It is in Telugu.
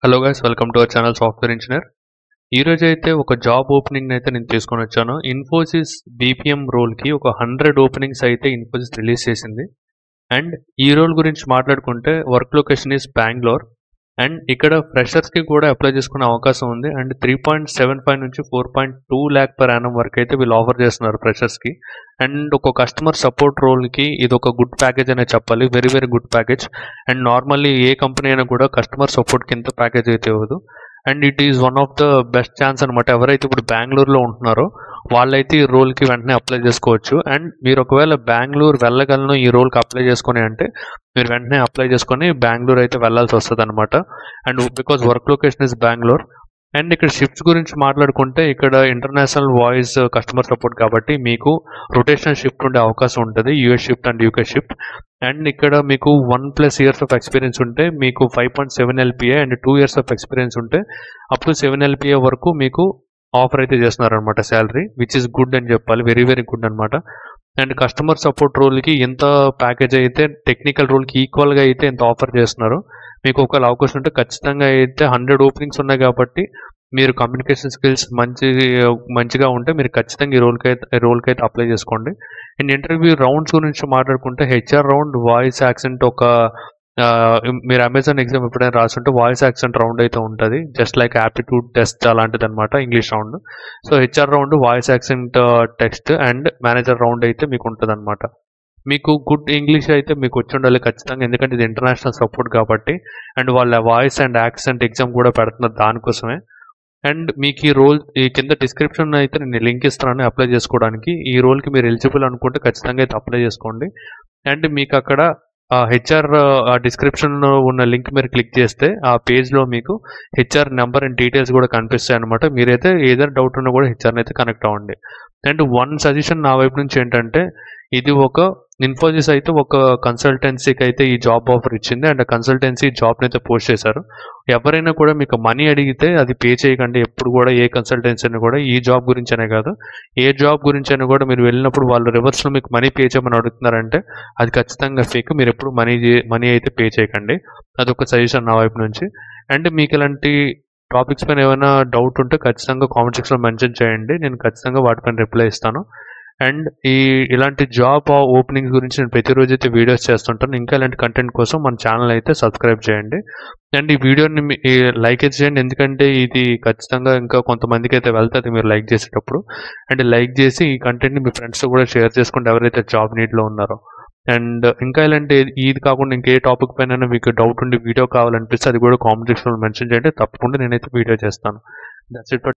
Hello guys, welcome to our channel software engineer. ఈ రోజు అయితే ఒక జాబ్ ఓపెనింగ్ అయితే నేను తీసుకొని వచ్చాను. ఇన్ఫోసిస్ బీపీఎం రోల్కి ఒక 100 ఓపెనింగ్స్ అయితే ఇన్ఫోసిస్ రిలీజ్ చేసింది. అండ్ ఈ రోల్ గురించి మాట్లాడుకుంటే work location is Bengaluru. And ఇక్కడ ఫ్రెషర్స్కి కూడా అప్లై చేసుకునే అవకాశం ఉంది. అండ్ 3.75 నుంచి 4.2 ల్యాక్ పర్ యానం వరకు అయితే వీళ్ళు ఆఫర్ చేస్తున్నారు ఫ్రెషర్స్కి. అండ్ ఒక కస్టమర్ సపోర్ట్ రోల్కి ఇది ఒక గుడ్ ప్యాకేజ్ అనే చెప్పాలి, very very good package. And normally A company అయినా కూడా కస్టమర్ సపోర్ట్కి ఇంత ప్యాకేజ్ అయితే ఇవ్వదు. And it is one of the best chance అనమాట. ఎవరైతే ఇప్పుడు బెంగళూరులో ఉంటున్నారో వాళ్ళైతే ఈ రోల్కి వెంటనే అప్లై చేసుకోవచ్చు. అండ్ మీరు ఒకవేళ బెంగళూరు వెళ్ళగలను ఈ రోల్కి అప్లై చేసుకొని అంటే మీరు వెంటనే అప్లై చేసుకొని బెంగళూరు అయితే వెళ్ళాల్సి వస్తుంది అనమాట. And because work location is Bengaluru. And ఇక్కడ షిఫ్ట్స్ గురించి మాట్లాడుకుంటే ఇక్కడ ఇంటర్నేషనల్ వాయిస్ కస్టమర్ సపోర్ట్ కాబట్టి మీకు రొటేషనల్ షిఫ్ట్ ఉండే అవకాశం ఉంటుంది, US shift and UK shift. And ఇక్కడ మీకు 1+ ఇయర్స్ ఆఫ్ ఎక్స్పీరియన్స్ ఉంటే మీకు 5.7 LPA and 2 years of experience ఉంటే అప్ టు 7 LPA వరకు మీకు ఆఫర్ అయితే చేస్తున్నారు అనమాట శాలరీ, విచ్ ఇస్ గుడ్ అని చెప్పాలి, వెరీ వెరీ గుడ్ అనమాట. అండ్ కస్టమర్ సపోర్ట్ రోల్కి ఎంత ప్యాకేజ్ అయితే టెక్నికల్ రోల్కి ఈక్వల్గా అయితే ఎంత ఆఫర్ చేస్తున్నారు. మీకు ఒకవేళ అవకాశం ఉంటే ఖచ్చితంగా అయితే 100 ఓపెనింగ్స్ ఉన్నాయి కాబట్టి మీరు కమ్యూనికేషన్ స్కిల్స్ మంచిగా ఉంటే మీరు ఖచ్చితంగా ఈ రోల్కి అయితే అప్లై చేసుకోండి. అండ్ ఇంటర్వ్యూ రౌండ్స్ గురించి మాట్లాడుకుంటే హెచ్ఆర్ రౌండ్, వాయిస్ యాక్సెంట్ మీరు అమెజాన్ ఎగ్జామ్ ఎప్పుడైనా రాసుంటే వాయిస్ యాక్సెంట్ రౌండ్ అయితే ఉంటుంది, జస్ట్ లైక్ యాప్టిట్యూడ్ టెస్ట్ అలాంటిది అనమాట, English round. So HR round, voice accent test and manager round అయితే మీకు ఉంటుంది అనమాట. మీకు గుడ్ ఇంగ్లీష్ అయితే మీకు వచ్చి ఉండాలి ఖచ్చితంగా, ఎందుకంటే ఇది ఇంటర్నేషనల్ సపోర్ట్ కాబట్టి. అండ్ వాళ్ళ వాయిస్ అండ్ యాక్సెంట్ ఎగ్జామ్ కూడా పెడుతున్నారు దానికోసమే. అండ్ మీకు ఈ రోల్ ఈ కింద డిస్క్రిప్షన్ అయితే నేను లింక్ ఇస్తున్నాను అప్లై చేసుకోవడానికి. ఈ రోల్కి మీరు ఎలిజిబుల్ అనుకుంటే ఖచ్చితంగా అయితే అప్లై చేసుకోండి. అండ్ మీకు అక్కడ హెచ్ఆర్ డిస్క్రిప్షన్ ఉన్న లింక్ మీరు క్లిక్ చేస్తే ఆ పేజ్లో మీకు హెచ్ఆర్ నెంబర్ అండ్ డీటెయిల్స్ కూడా కనిపిస్తాయి అనమాట. మీరైతే ఏదైనా డౌట్ ఉన్నా కూడా హెచ్ఆర్ని అయితే కనెక్ట్ అవ్వండి. అండ్ వన్ సజెషన్ నా వైపు నుంచి ఏంటంటే, ఇది ఒక ఇన్ఫోసిస్ అయితే ఒక కన్సల్టెన్సీకి అయితే ఈ జాబ్ ఆఫర్ ఇచ్చింది. అండ్ కన్సల్టెన్సీ జాబ్ని అయితే పోస్ట్ చేశారు. ఎవరైనా కూడా మీకు మనీ అడిగితే అది పే చేయకండి ఎప్పుడు కూడా. ఏ కన్సల్టెన్సీ అయినా కూడా, ఈ జాబ్ గురించనే కాదు ఏ జాబ్ గురించైనా కూడా మీరు వెళ్ళినప్పుడు వాళ్ళు రివర్స్లో మీకు మనీ పే చేయమని అడుగుతున్నారంటే అది ఖచ్చితంగా ఫేక్. మీరు ఎప్పుడు మనీ అయితే పే చేయకండి. అదొక సజెషన్ నా వైపు నుంచి. అండ్ మీకు ఇలాంటి టాపిక్స్ పైన ఏమైనా డౌట్ ఉంటే ఖచ్చితంగా కామెంట్ సెక్షన్లో మెన్షన్ చేయండి, నేను ఖచ్చితంగా వాటిపైన రిప్లై ఇస్తాను. అండ్ ఇలాంటి జాబ్ ఓపెనింగ్స్ గురించి నేను ప్రతిరోజు అయితే వీడియోస్ చేస్తుంటాను. ఇంకా ఇలాంటి కంటెంట్ కోసం మన ఛానల్ అయితే సబ్స్క్రైబ్ చేయండి. అండ్ ఈ వీడియోని లైక్ అయితే చేయండి, ఎందుకంటే ఇది ఖచ్చితంగా ఇంకా కొంతమందికి అయితే వెళ్తుంది మీరు లైక్ చేసేటప్పుడు. అండ్ లైక్ చేసి ఈ కంటెంట్ని మీ ఫ్రెండ్స్తో కూడా షేర్ చేసుకుంటే ఎవరైతే జాబ్ నీడ్లో ఉన్నారో. అండ్ ఇంకా ఇలాంటి ఇది కాకుండా ఇంకే టాపిక్ పైన మీకు డౌట్ ఉండి వీడియో కావాలనిపిస్తే అది కూడా కామెంట్ సెక్షన్లో మెన్షన్ చేయండి, తప్పకుండా నేనైతే వీడియో చేస్తాను. That's it.